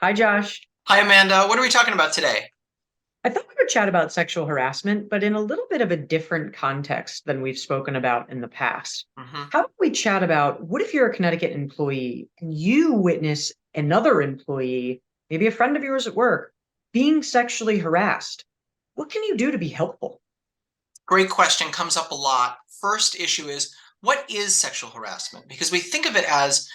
Hi, Josh. Hi, Amanda. What are we talking about today? I thought we would chat about sexual harassment, but in a little bit of a different context than we've spoken about in the past. hmm How about we chat about what if you're a Connecticut employee and you witness another employee, maybe a friend of yours at work, being sexually harassed? What can you do to be helpful? Great question. Comes up a lot. First issue is, what is sexual harassment? Because we think of it as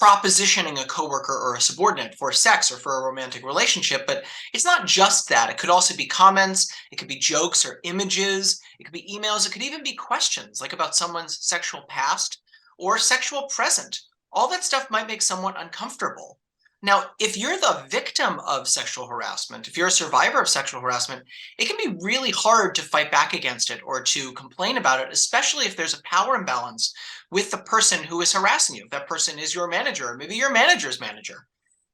propositioning a coworker or a subordinate for sex or for a romantic relationship, but it's not just that. It could also be comments, it could be jokes or images, it could be emails, it could even be questions like about someone's sexual past or sexual present. All that stuff might make someone uncomfortable. Now, if you're the victim of sexual harassment, if you're a survivor of sexual harassment, it can be really hard to fight back against it or to complain about it, especially if there's a power imbalance with the person who is harassing you. If that person is your manager, or maybe your manager's manager.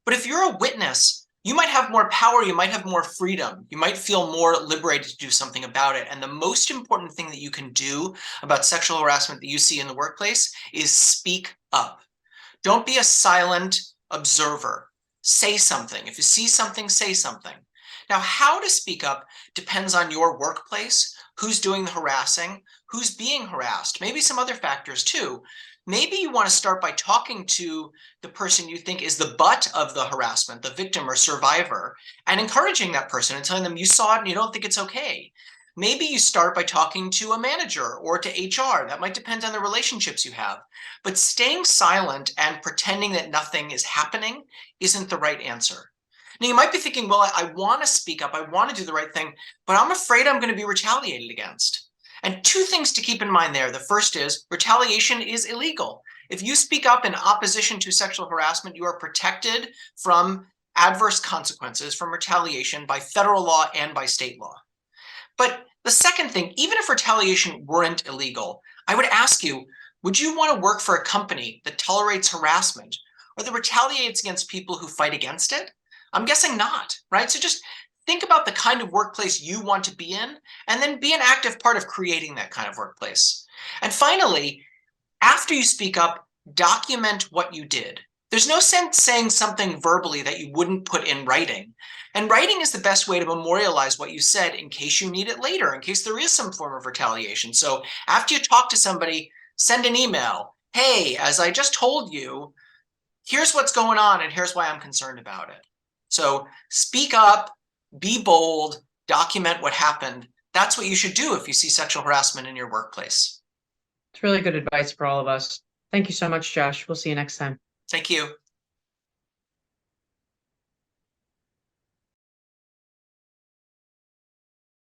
But if you're a witness, you might have more power, you might have more freedom, you might feel more liberated to do something about it. And the most important thing that you can do about sexual harassment that you see in the workplace is speak up. Don't be a silent observer. Say something. If you see something, say something. Now, how to speak up depends on your workplace, who's doing the harassing, who's being harassed, maybe some other factors too. Maybe you want to start by talking to the person you think is the butt of the harassment, the victim or survivor, and encouraging that person and telling them you saw it and you don't think it's okay. Maybe you start by talking to a manager or to HR. That might depend on the relationships you have. But staying silent and pretending that nothing is happening isn't the right answer. Now, you might be thinking, well, I want to speak up, I want to do the right thing, but I'm afraid I'm going to be retaliated against. And two things to keep in mind there. The first is retaliation is illegal. If you speak up in opposition to sexual harassment, you are protected from adverse consequences from retaliation by federal law and by state law. But the second thing, even if retaliation weren't illegal, I would ask you, would you want to work for a company that tolerates harassment or that retaliates against people who fight against it? I'm guessing not, right? So just think about the kind of workplace you want to be in and then be an active part of creating that kind of workplace. And finally, after you speak up, document what you did. There's no sense saying something verbally that you wouldn't put in writing. And writing is the best way to memorialize what you said in case you need it later, in case there is some form of retaliation. So after you talk to somebody, send an email. Hey, as I just told you, here's what's going on and here's why I'm concerned about it. So speak up, be bold, document what happened. That's what you should do if you see sexual harassment in your workplace. It's really good advice for all of us. Thank you so much, Josh. We'll see you next time. Thank you.